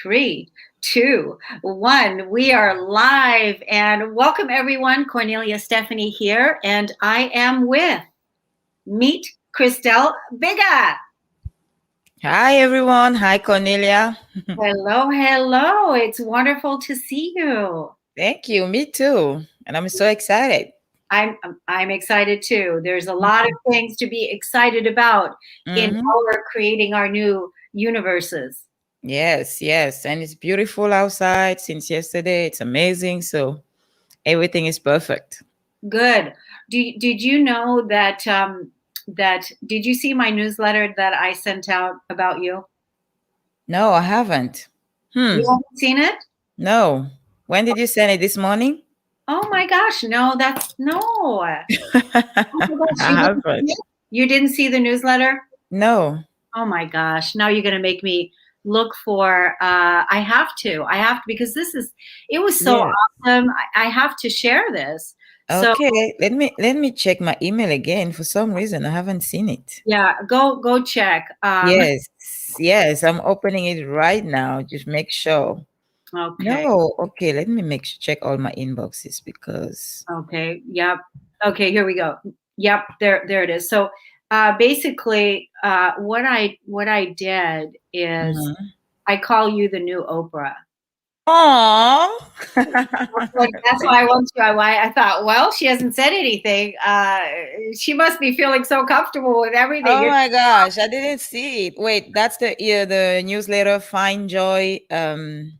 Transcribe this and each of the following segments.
Three, two, one. We are live and welcome everyone. Cornelia Stephanie here, and I am with Meet Christelle Biiga. Hi, everyone. Hi, Cornelia. Hello, hello. It's wonderful to see you. Thank you. Me too. And I'm so excited. I'm I'm excited too. There's a lot of things to be excited about in Hmm. our creating our new universes. Yes, yes. And it's beautiful outside since yesterday. It's amazing. So everything is perfect. Good. Did you know that did you see my newsletter that I sent out about you? No, I haven't. You haven't seen it? No. When did you send it this morning? Oh my gosh, no, that's no. Oh I my gosh, you didn't see haven't. it? You didn't see the newsletter? No. Oh my gosh. Now you're gonna make me look for I have to because it was so Yeah. awesome. I have to share this. So Okay. Let me check my email again. For some reason, I haven't seen it. yeah, go check. Yes. Yes. I'm opening it right now. Just make sure. Okay. No, okay, let me check all my inboxes because Okay. Yep. Okay, here we go. Yep, there it is. So basically what I did is Mhm. I call you the new Oprah. Aw. That's why I want to. I thought, well, she hasn't said anything. She must be feeling so comfortable with everything. Oh my gosh, I didn't see it. Wait, that's the newsletter Find Joy, the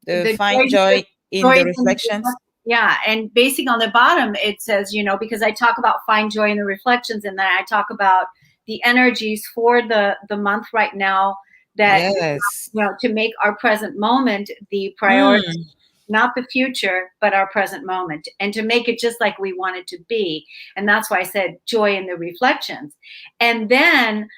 The Find Joy in joy the is in the reflections. yeah, and basing on the bottom, it says, because I talk about find joy in the reflections, and then I talk about the energies for the month right now that Yes. to make our present moment the priority, Mm. not the future, but our present moment, and to make it just like we want it to be. And that's why I said joy in the reflections. And then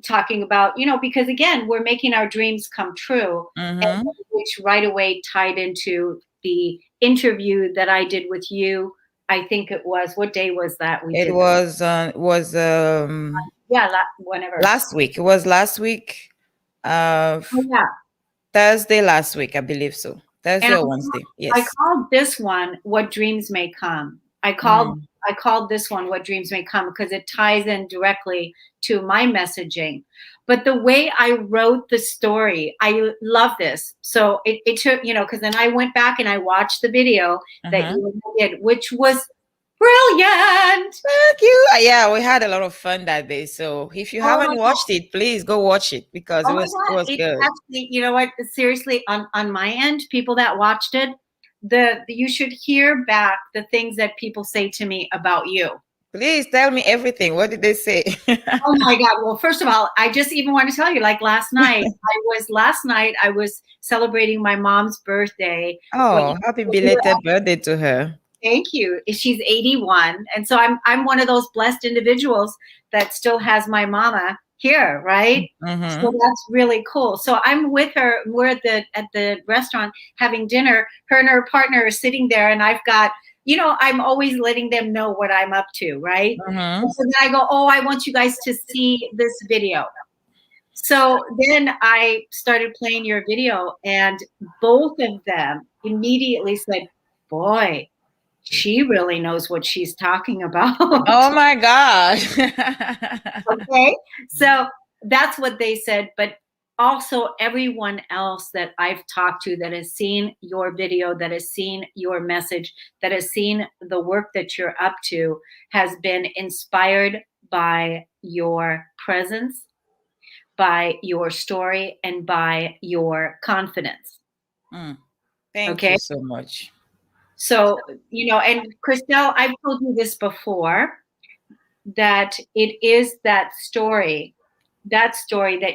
talking about, because again, we're making our dreams come true, and Mm-hmm. which right away tied into the interview that I did with you. I think it was, what day was that we It did? was Yeah, whenever. last week. It was last week, Oh, yeah. Thursday last week, I believe so. And Thursday or Wednesday. I Yes. called this one "What Dreams May Come." Mm. I called this one "What Dreams May Come" because it ties in directly to my messaging. But the way I wrote the story, I love this. So it took, because then I went back and I watched the video that Uh-huh. you did, which was brilliant. Thank you. Yeah, we had a lot of fun that day. So if you Oh my haven't watched it, please go watch it because Oh it my was God. It good. actually, you know what? Seriously, on my end, people that watched it, you should hear back the things that people say to me about you. Please tell me everything. What did they say? Oh my God. Well, first of all, I just even want to tell you, like last night I was celebrating my mom's birthday. When Oh, happy we were belated birthday to her. Thank you. She's 81. And so I'm one of those blessed individuals that still has my mama here, right? So Mm-hmm. that's really cool. So I'm with her. We're at the restaurant having dinner. Her and her partner are sitting there, and I've got, I'm always letting them know what I'm up to, right? And Mm-hmm. so then I go, oh, I want you guys to see this video. So then I started playing your video, and both of them immediately said, boy, she really knows what she's talking about. Oh my gosh. Okay. So that's what they said. But also, everyone else that I've talked to that has seen your video, that has seen your message, that has seen the work that you're up to, has been inspired by your presence, by your story, and by your confidence. Mm, thank Okay. you so much. So, and Christelle, I've told you this before, that it is that story that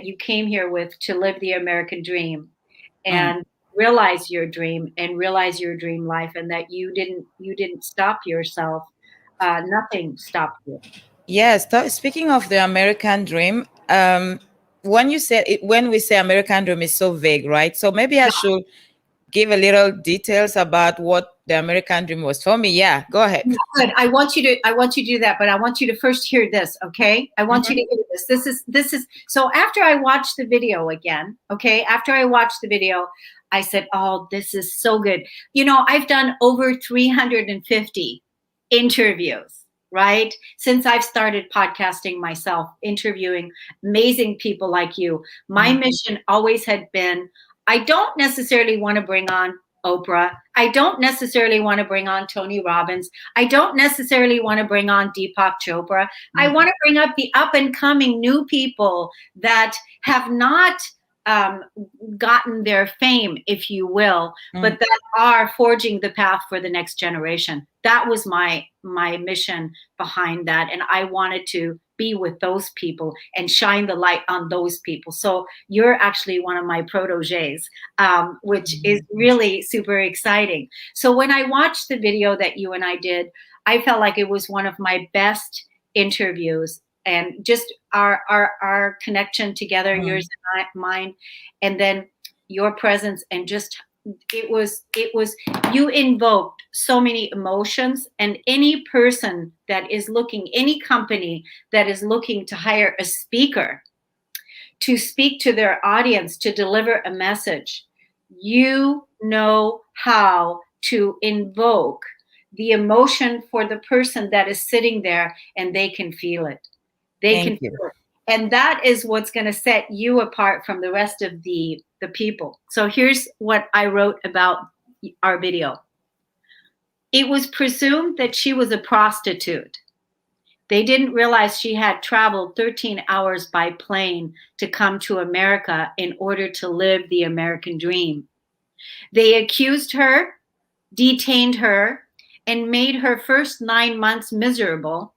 you came here with to live the American dream Mm. and realize your dream and realize your dream life, and that you didn't stop yourself. Nothing stopped you. Yes, speaking of the American dream, when you said it, when we say American dream is so vague, right? So maybe I should give a little details about what the American dream was for me? Yeah, go ahead. Good. I want you to do that, but I want you to first hear this, okay? I want you to hear this. This is so after I watched the video again, okay? After I watched the video, I said, "Oh, this is so good." You know, I've done over 350 interviews, right? Since I've started podcasting myself, interviewing amazing people like you. My mission always had been, I don't necessarily want to bring on Oprah. I don't necessarily want to bring on Tony Robbins. I don't necessarily want to bring on Deepak Chopra. I want to bring up the up and coming new people that have not gotten their fame, if you will, but that are forging the path for the next generation. That was my mission behind that. And I wanted to be with those people and shine the light on those people. So you're actually one of my proteges, which is really super exciting. So when I watched the video that you and I did, I felt like it was one of my best interviews, and just our connection together, yours and mine, and then your presence, and just it was you invoked so many emotions. And any person that is looking, any company that is looking to hire a speaker to speak to their audience, to deliver a message, you know how to invoke the emotion for the person that is sitting there, and they can feel it. They can feel it. And that is what's going to set you apart from the rest of the people. So here's what I wrote about our video. It was presumed that she was a prostitute. They didn't realize she had traveled 13 hours by plane to come to America in order to live the American dream. They accused her, detained her, and made her first 9 months miserable.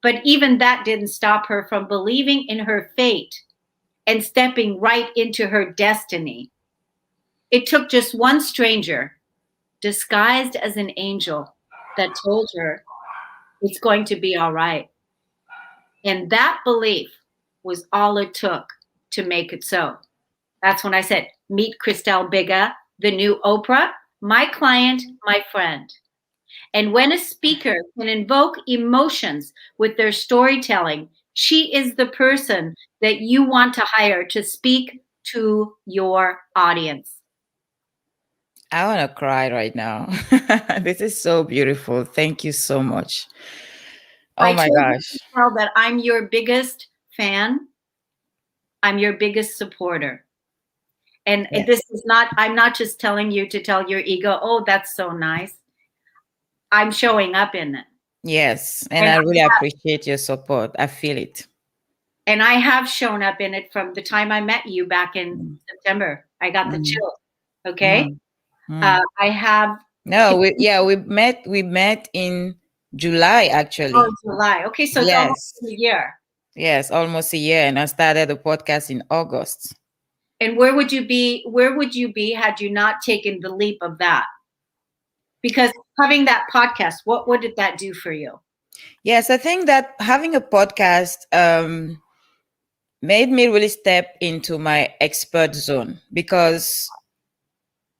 But even that didn't stop her from believing in her fate and stepping right into her destiny. It took just one stranger, disguised as an angel, that told her it's going to be all right. And that belief was all it took to make it so. That's when I said, meet Christelle Biiga, the new Oprah, my client, my friend. And when a speaker can invoke emotions with their storytelling, she is the person that you want to hire to speak to your audience. I want to cry right now. This is so beautiful. Thank you so much. Oh my gosh. Tell that I'm your biggest fan. I'm your biggest supporter. And this is not, I'm not just telling you to tell your ego, oh, that's so nice. I'm showing up in it. Yes. And I really appreciate your support. I feel it. And I have shown up in it from the time I met you back in September. I got the chills. Okay. I have. No, we met in July, actually. Oh, July. Okay. So it's almost a year. Yes, almost a year. And I started the podcast in August. And where would you be had you not taken the leap of that? Because having that podcast, what did that do for you? Yes, I think that having a podcast made me really step into my expert zone, because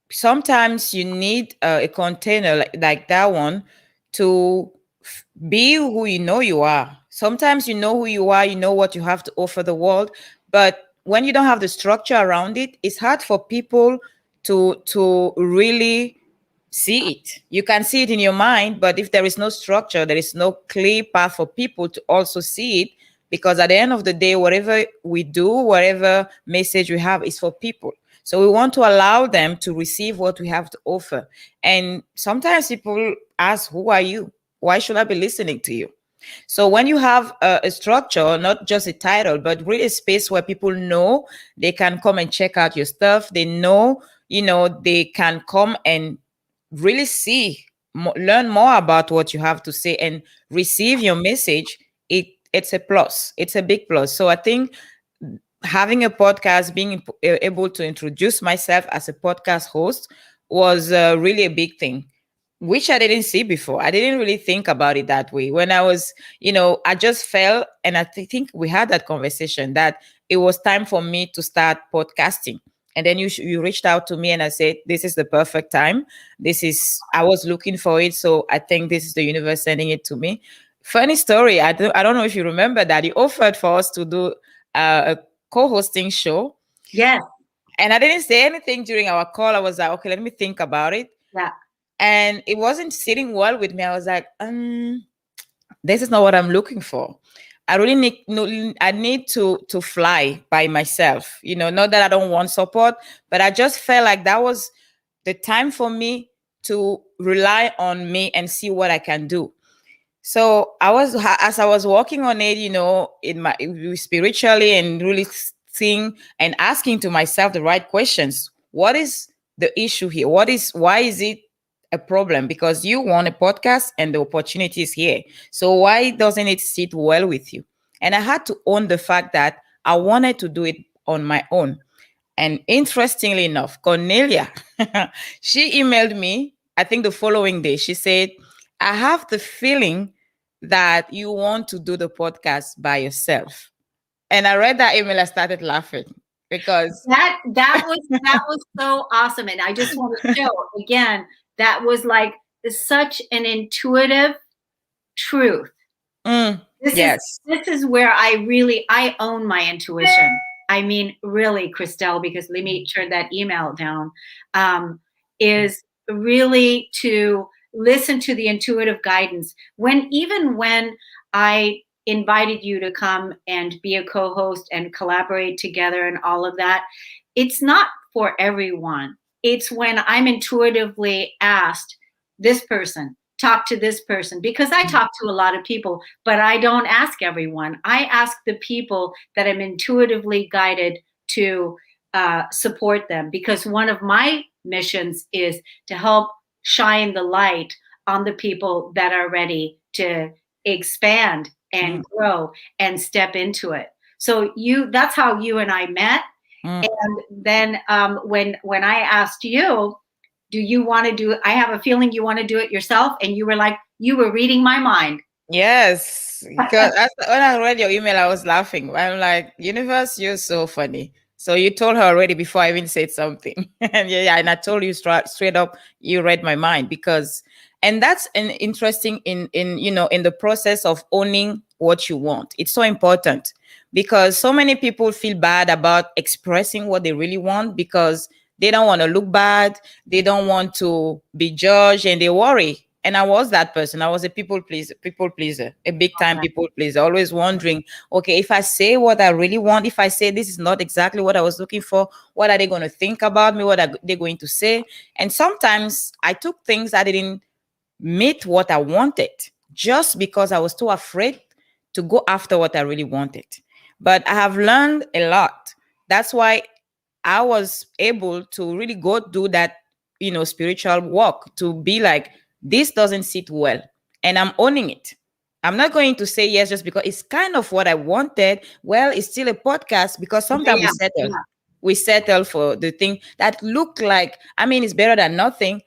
sometimes you need a container like that one to be who you know you are. Sometimes you know who you are, you know what you have to offer the world, but when you don't have the structure around it, it's hard for people to really see it. You can see it in your mind, but if there is no structure, there is no clear path for people to also see it, because at the end of the day, whatever we do, whatever message we have is for people. So we want to allow them to receive what we have to offer. And sometimes people ask, who are you? Why should I be listening to you? So when you have a structure, not just a title, but really a space where people know they can come and check out your stuff. They know, they can come and really learn more about what you have to say and receive your message. It's a plus. It's a big plus. So I think having a podcast, being able to introduce myself as a podcast host was really a big thing, which I didn't see before. I didn't really think about it that way. When I was, I just felt, and I think we had that conversation, that it was time for me to start podcasting. And then you reached out to me and I said, this is the perfect time. I was looking for it. So I think this is the universe sending it to me. Funny story. I don't know if you remember that. You offered for us to do a co-hosting show. Yes. And I didn't say anything during our call. I was like, okay, let me think about it. Yeah. And it wasn't sitting well with me. I was like, this is not what I'm looking for. I really need I need to fly by myself. Not that I don't want support, but I just felt like that was the time for me to rely on me and see what I can do. So as I was working on it, in my spiritually, and really seeing and asking to myself the right questions. What is the issue here? Why is it a problem? Because you want a podcast and the opportunity is here. So why doesn't it sit well with you? And I had to own the fact that I wanted to do it on my own. And interestingly enough, Cornelia, she emailed me, I think the following day. She said, I have the feeling that you want to do the podcast by yourself. And I read that email, I started laughing because that was so awesome. And I just want to show again, that was like such an intuitive truth. Yes. This is where I own my intuition. I mean, really, Christelle, because let me turn that email down, is really to listen to the intuitive guidance. Even when I invited you to come and be a co-host and collaborate together and all of that, it's not for everyone. It's when I'm intuitively asked, this person, talk to this person, because I talk to a lot of people, but I don't ask everyone. I ask the people that I'm intuitively guided to support them, because one of my missions is to help shine the light on the people that are ready to expand and grow and step into it. So that's how you and I met. And then when I asked you, do you want to do it? I have a feeling you want to do it yourself. And you were like, you were reading my mind. Yes. Because when I read your email, I was laughing. I'm like, universe, you're so funny. So you told her already before I even said something. And yeah, and I told you straight up, you read my mind, and that's an interesting in the process of owning what you want. It's so important because so many people feel bad about expressing what they really want because they don't want to look bad. They don't want to be judged, and they worry. And I was that person. I was a people pleaser, a big time people pleaser, always wondering, okay, if I say what I really want, if I say this is not exactly what I was looking for, what are they going to think about me? What are they going to say? And sometimes I took things that didn't meet what I wanted just because I was too afraid to go after what I really wanted. But I have learned a lot. That's why I was able to really go do that, spiritual work, to be like, this doesn't sit well. And I'm owning it. I'm not going to say yes just because it's kind of what I wanted. Well, it's still a podcast because sometimes we settle. Yeah. We settle for the thing that look like, it's better than nothing.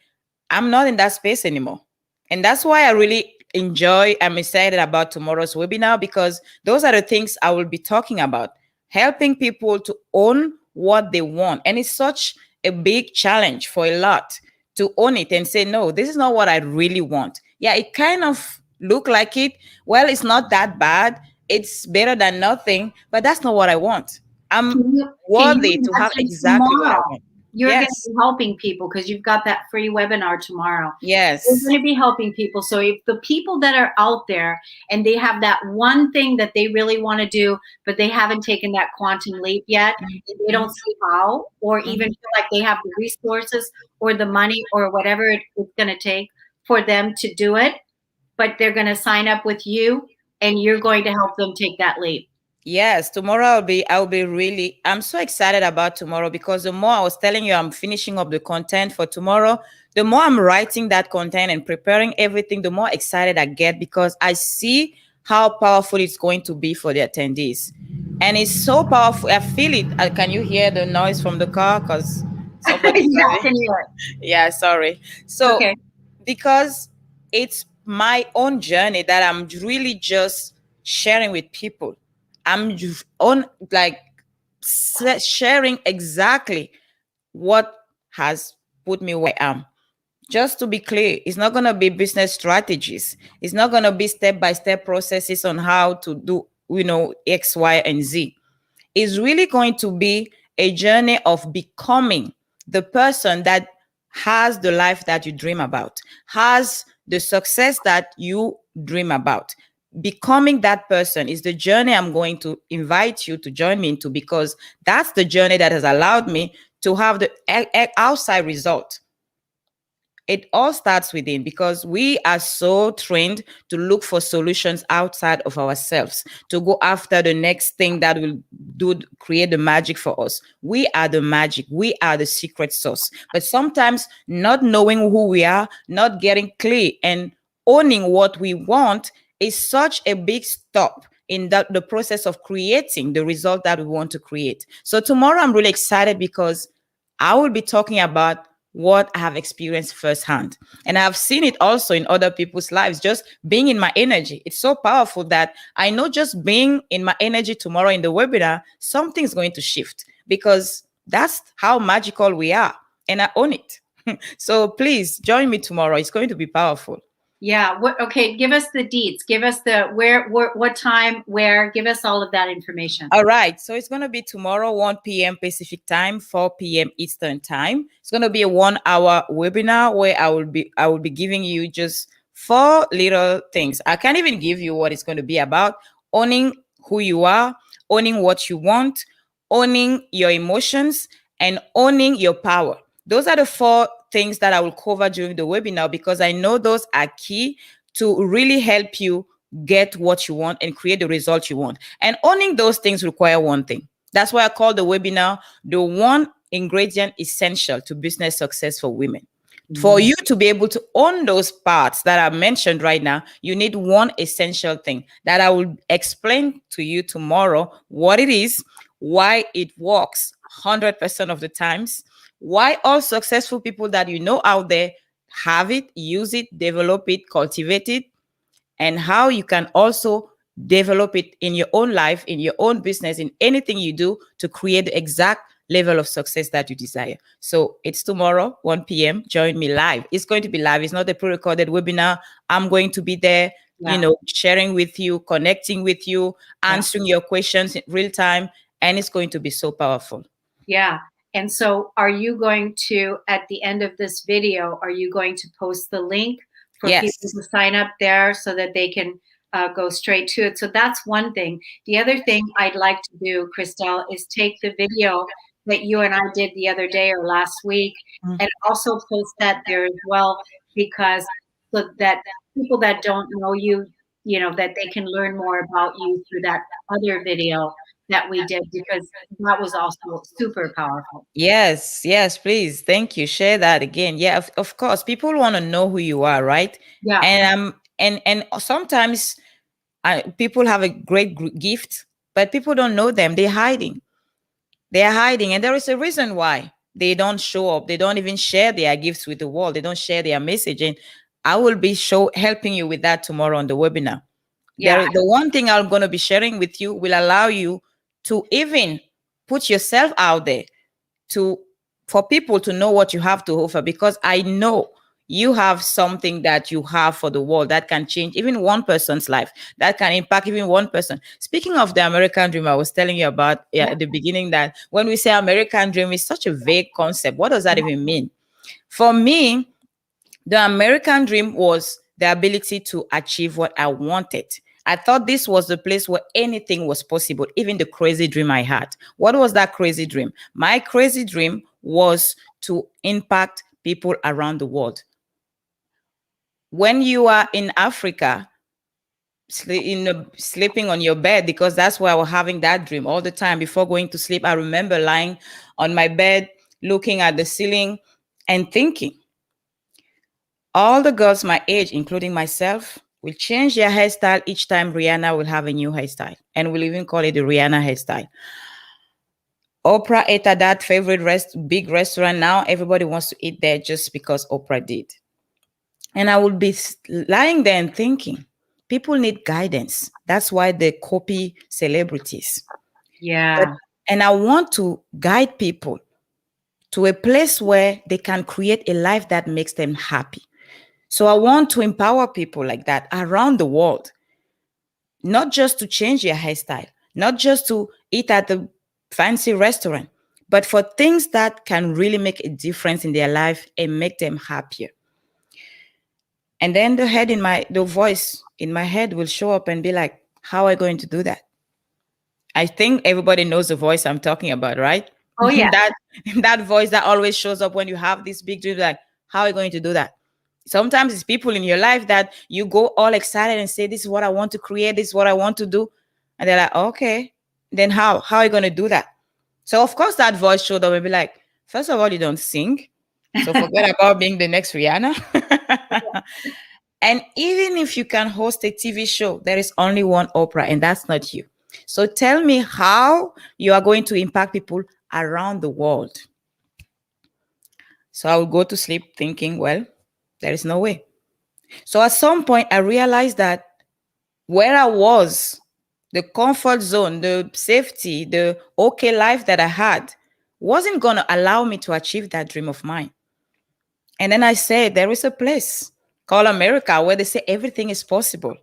I'm not in that space anymore. And that's why I'm excited about tomorrow's webinar, because those are the things I will be talking about, helping people to own what they want. And it's such a big challenge for a lot to own it and say, no, this is not what I really want. Yeah, it kind of look like it. Well, it's not that bad. It's better than nothing, but that's not what I want. I'm worthy to have exactly what I want. You're going to be helping people because you've got that free webinar tomorrow. Yes. You're going to be helping people. So if the people that are out there and they have that one thing that they really want to do, but they haven't taken that quantum leap yet, they don't see how, or even feel like they have the resources or the money or whatever it's going to take for them to do it, but they're going to sign up with you and you're going to help them take that leap. Yes, tomorrow I'm so excited about tomorrow, because the more I was telling you I'm finishing up the content for tomorrow, the more I'm writing that content and preparing everything, the more excited I get, because I see how powerful it's going to be for the attendees. And it's so powerful. I feel it. Can you hear the noise from the car? Because somebody I can hear it. Yeah, sorry. So because it's my own journey that I'm really just sharing with people. I'm on sharing exactly what has put me where I am. Just to be clear, it's not going to be business strategies. It's not going to be step-by-step processes on how to do, X, Y, and Z. It's really going to be a journey of becoming the person that has the life that you dream about, has the success that you dream about. Becoming that person is the journey I'm going to invite you to join me into, because that's the journey that has allowed me to have the outside result. It all starts within, because we are so trained to look for solutions outside of ourselves, to go after the next thing that will create the magic for us. We are the magic. We are the secret sauce. But sometimes not knowing who we are, not getting clear and owning what we want is such a big stop in the process of creating the result that we want to create. So tomorrow I'm really excited because I will be talking about what I have experienced firsthand. And I've seen it also in other people's lives, just being in my energy. It's so powerful that I know just being in my energy tomorrow in the webinar, something's going to shift, because that's how magical we are. And I own it. So please join me tomorrow. It's going to be powerful. Yeah. Okay. Give us the deets. Give us the where, what time, where. Give us all of that information. All right. So it's going to be tomorrow, 1 p.m. Pacific time, 4 p.m. Eastern time. It's going to be a 1-hour webinar where I will be giving you just 4 little things. I can't even give you what it's going to be about. Owning who you are, owning what you want, owning your emotions, and owning your power. Those are the 4 things that I will cover during the webinar, because I know those are key to really help you get what you want and create the result you want. And owning those things require one thing. That's why I call the webinar the one ingredient essential to business success for women. For you to be able to own those parts that I mentioned right now, you need one essential thing that I will explain to you tomorrow what it is, why it works 100% of the times, why all successful people that you know out there have it, use it, develop it, cultivate it, and how you can also develop it in your own life, in your own business, in anything you do to create the exact level of success that you desire. So it's tomorrow, 1 p.m. Join me live. It's going to be live. It's not a pre-recorded webinar. I'm going to be there, sharing with you, connecting with you, answering your questions in real time. And it's going to be so powerful. Yeah. And so are you going to, at the end of this video, are you going to post the link for people to sign up there so that they can go straight to it? So that's one thing. The other thing I'd like to do, Christelle, is take the video that you and I did the other day or last week and also post that there as well, because so that people that don't know you, that they can learn more about you through that other video that we did, because that was also super powerful. Yes, please. Thank you. Share that again. Yeah, of course. People want to know who you are, right? Yeah. And sometimes people have a great gift, but people don't know them. They're hiding. And there is a reason why they don't show up. They don't even share their gifts with the world. They don't share their message. And I will be helping you with that tomorrow on the webinar. Yeah. The one thing I'm going to be sharing with you will allow you to even put yourself out there for people to know what you have to offer, because I know you have something that you have for the world that can change even one person's life, that can impact even one person. Speaking of the American dream, I was telling you about at the beginning that when we say American dream, it's such a vague concept. What does that even mean? For me, the American dream was the ability to achieve what I wanted. I thought this was the place where anything was possible, even the crazy dream I had. What was that crazy dream? My crazy dream was to impact people around the world. When you are in Africa, sleeping on your bed, because that's why I was having that dream all the time before going to sleep. I remember lying on my bed, looking at the ceiling and thinking, all the girls my age, including myself, will change their hairstyle each time Rihanna will have a new hairstyle. And we'll even call it the Rihanna hairstyle. Oprah ate at that favorite big restaurant. Now everybody wants to eat there just because Oprah did. And I would be lying there and thinking, people need guidance. That's why they copy celebrities. Yeah. And I want to guide people to a place where they can create a life that makes them happy. So I want to empower people like that around the world, not just to change their hairstyle, not just to eat at the fancy restaurant, but for things that can really make a difference in their life and make them happier. And then the voice in my head will show up and be like, how are I going to do that? I think everybody knows the voice I'm talking about, right? Oh yeah. that voice that always shows up when you have this big dream, like, how are you going to do that? Sometimes it's people in your life that you go all excited and say, this is what I want to create, this is what I want to do. And they're like, okay, then how? How are you going to do that? So of course that voice showed up and be like, first of all, you don't sing. So forget about being the next Rihanna. And even if you can host a TV show, there is only one Oprah, and that's not you. So tell me how you are going to impact people around the world. So I will go to sleep thinking, well, there is no way. So at some point, I realized that where I was, the comfort zone, the safety, the okay life that I had wasn't going to allow me to achieve that dream of mine. And then I said, there is a place called America where they say everything is possible.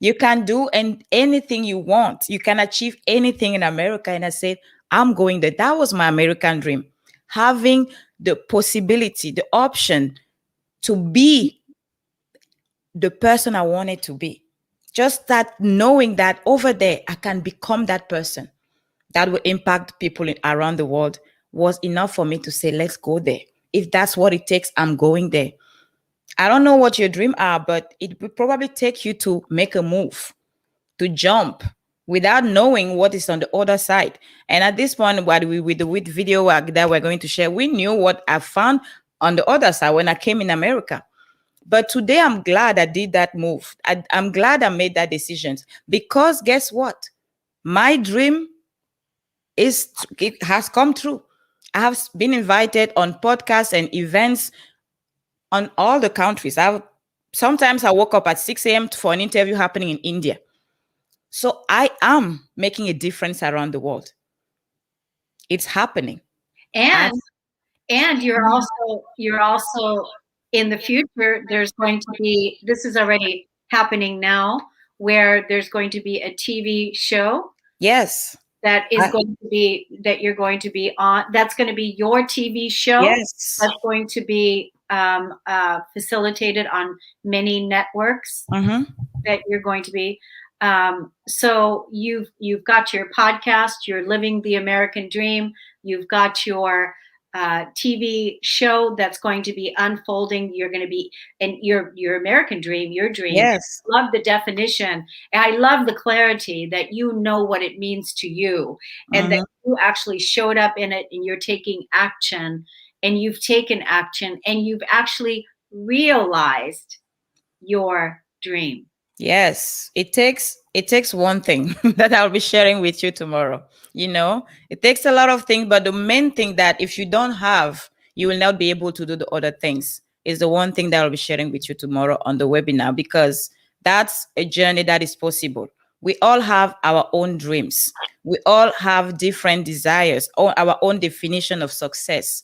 You can do anything you want. You can achieve anything in America. And I said, I'm going there. That was my American dream. Having the possibility, the option to be the person I wanted to be. Just that knowing that over there, I can become that person that will impact people around the world was enough for me to say, let's go there. If that's what it takes, I'm going there. I don't know what your dreams are, but it will probably take you to make a move, to jump without knowing what is on the other side. And at this point, what we with the video that we're going to share, we knew what I found on the other side when I came in America. But today, I'm glad I did that move. I'm glad I made that decision because guess what? My dream it has come true. I have been invited on podcasts and events on all the countries. Sometimes I woke up at 6 a.m. for an interview happening in India. So I am making a difference around the world. It's happening. And As- and you're also in the future, there's going to be, this is already happening now, where there's going to be a TV show yes. that is I- going to be, that you're going to be on, that's going to be your TV show, yes. that's going to be facilitated on many networks Mm-hmm. that you're going to be. So you've got your podcast, you're living the American dream. You've got your TV show that's going to be unfolding. You're going to be, and your American dream, your dream. Yes. Love the definition. And I love the clarity that you know what it means to you, and that Mm-hmm. you actually showed up in it, and you're taking action, and you've taken action, and you've actually realized your dream. Yes, it takes one thing that I'll be sharing with you tomorrow. It takes a lot of things, but the main thing that if you don't have, you will not be able to do the other things is the one thing that I'll be sharing with you tomorrow on the webinar because that's a journey that is possible. We all have our own dreams. We all have different desires, or our own definition of success.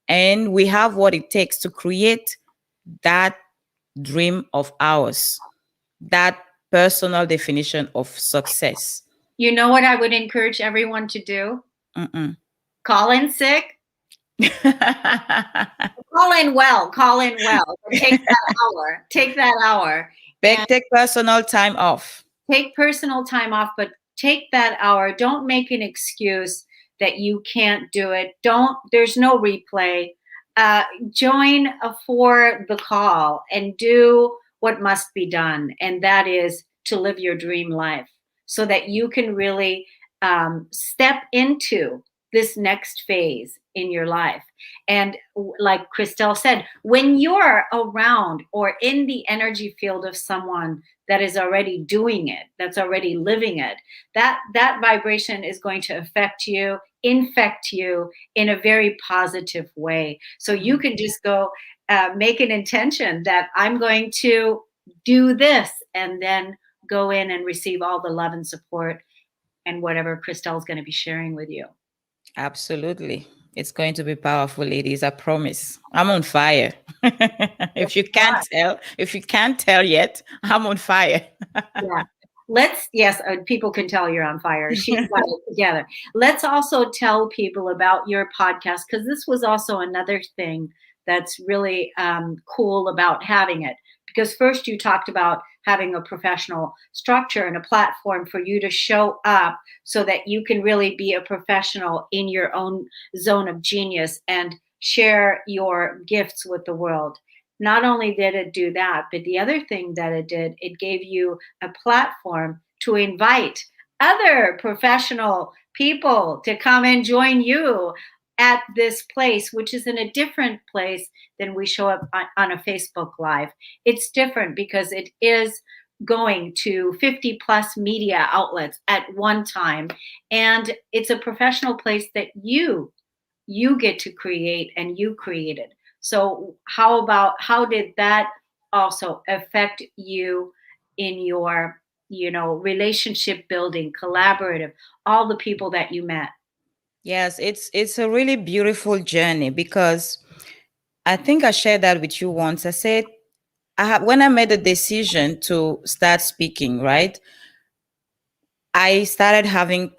And we have what it takes to create that dream of ours, that personal definition of success. You know what I would encourage everyone to do? Mm-mm. Call in sick, call in well, call in well. But take that hour, take that hour, and Take personal time off. take personal time off, but take that hour. Don't make an excuse that you can't do it. There's no replay. Join for the call and do what must be done. And that is to live your dream life so that you can really step into this next phase in your life. And like Christelle said, when you're around or in the energy field of someone that is already doing it, that's already living it, that vibration is going to affect you, infect you in a very positive way. So you can just go make an intention that I'm going to do this, and then go in and receive all the love and support and whatever Christelle is going to be sharing with you. Absolutely. It's going to be powerful, ladies. I promise. I'm on fire. It's fun. If you can't tell yet, I'm on fire. Yeah. Yes, people can tell you're on fire. She's got it together. Let's also tell people about your podcast, because this was also another thing that's really cool about having it. Because first you talked about having a professional structure and a platform for you to show up so that you can really be a professional in your own zone of genius and share your gifts with the world. Not only did it do that, but the other thing that it did, it gave you a platform to invite other professional people to come and join you at this place, which is in a different place than we show up on a Facebook Live. It's different because it is going to 50 plus media outlets at one time. And it's a professional place that you get to create and you created. So how did that also affect you in your, relationship building, collaborative, all the people that you met? Yes, it's a really beautiful journey because I think I shared that with you once. I said when I made the decision to start speaking, right? I started having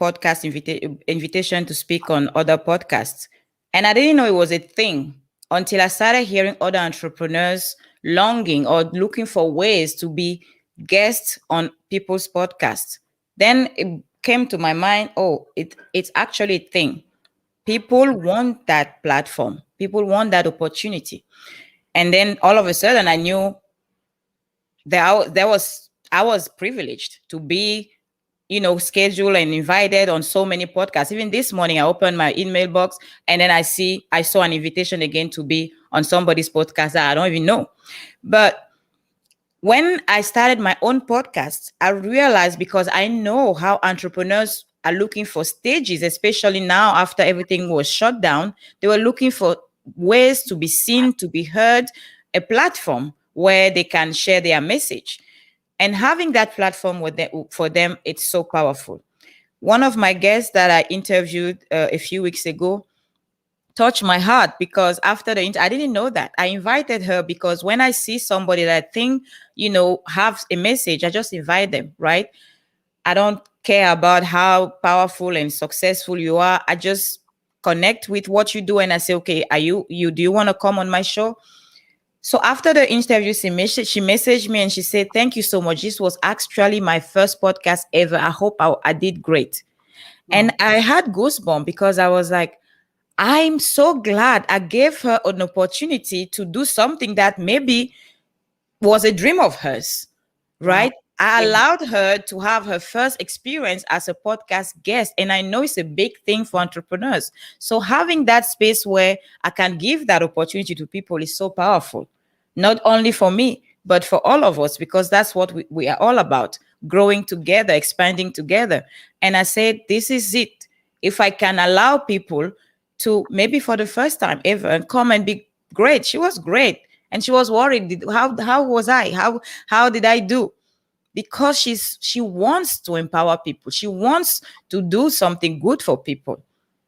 invitation to speak on other podcasts. And I didn't know it was a thing until I started hearing other entrepreneurs longing or looking for ways to be guests on people's podcasts. Then it came to my mind, oh, it's actually a thing. People want that platform. People want that opportunity. And then all of a sudden I knew I was privileged to be scheduled and invited on so many podcasts. Even this morning, I opened my email box and then I saw an invitation again to be on somebody's podcast that I don't even know. But when I started my own podcast, I realized, because I know how entrepreneurs are looking for stages, especially now after everything was shut down, they were looking for ways to be seen, to be heard, a platform where they can share their message. And having that platform for them, it's so powerful. One of my guests that I interviewed a few weeks ago touched my heart because after I didn't know that. I invited her because when I see somebody that I think, have a message, I just invite them, right? I don't care about how powerful and successful you are. I just connect with what you do and I say, okay, do you want to come on my show? So after the interview, she messaged me and she said, thank you so much. This was actually my first podcast ever. I hope I did great. And I had goosebumps because I was like, I'm so glad I gave her an opportunity to do something that maybe was a dream of hers, Wow. right? I Yeah. allowed her to have her first experience as a podcast guest. And I know it's a big thing for entrepreneurs. So having that space where I can give that opportunity to people is so powerful, not only for me, but for all of us, because that's what we are all about, growing together, expanding together. And I said, this is it. If I can allow people to maybe for the first time ever and come and be great. She was great. And she was worried. How was I? How did I do? Because she wants to empower people. She wants to do something good for people.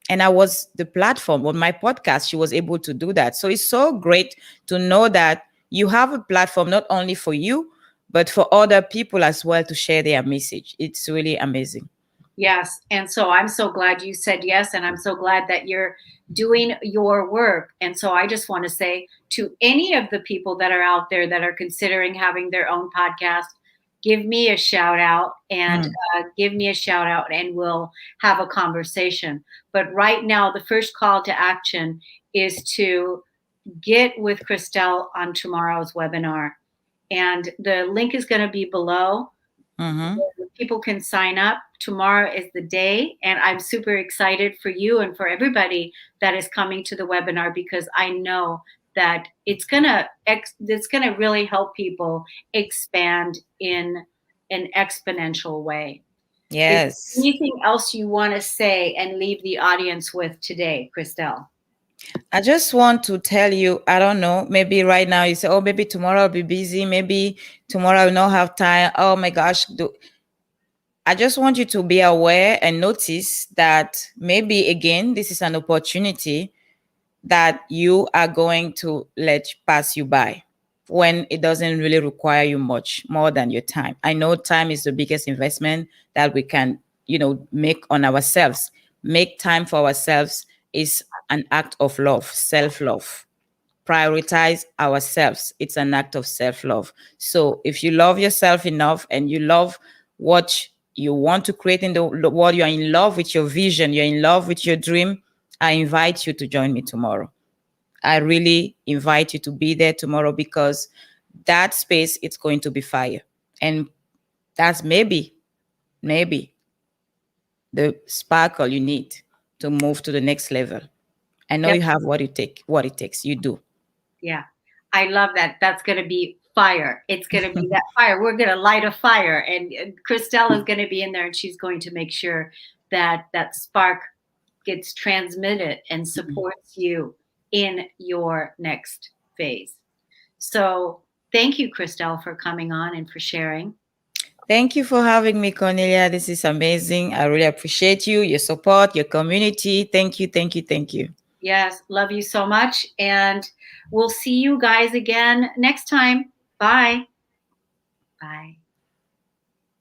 And I was the platform on my podcast. She was able to do that. So it's so great to know that you have a platform not only for you, but for other people as well to share their message. It's really amazing. Yes. And so I'm so glad you said yes. And I'm so glad that you're doing your work. And so I just want to say to any of the people that are out there that are considering having their own podcast, give me a shout out and Mm. give me a shout out and we'll have a conversation. But right now, the first call to action is to get with Christelle on tomorrow's webinar. And the link is going to be below. Mm-hmm. People can sign up. Tomorrow is the day, and I'm super excited for you and for everybody that is coming to the webinar because I know that it's gonna really help people expand in an exponential way. Is there Yes. anything else you want to say and leave the audience with today, Christelle? I just want to tell you, I don't know, maybe right now you say, oh, maybe tomorrow I'll be busy. Maybe tomorrow I'll not have time. Oh my gosh. I just want you to be aware and notice that maybe again, this is an opportunity that you are going to let pass you by when it doesn't really require you much more than your time. I know time is the biggest investment that we can, make on ourselves. Make time for ourselves is an act of love, self-love. Prioritize ourselves. It's an act of self-love. So if you love yourself enough and you love what you want to create in the world, you're in love with your vision, you're in love with your dream, I invite you to join me tomorrow. I really invite you to be there tomorrow, because that space, it's going to be fire. And that's maybe the sparkle you need to move to the next level. I know Yep. you have what it takes. You do. Yeah. I love that. That's going to be fire. It's going to be that fire. We're going to light a fire, and Christelle is going to be in there, and she's going to make sure that that spark gets transmitted and supports you in your next phase. So thank you, Christelle, for coming on and for sharing. Thank you for having me, Cornelia. This is amazing. I really appreciate you, your support, your community. Thank you, thank you, thank you. Yes, love you so much. And we'll see you guys again next time. Bye. Bye.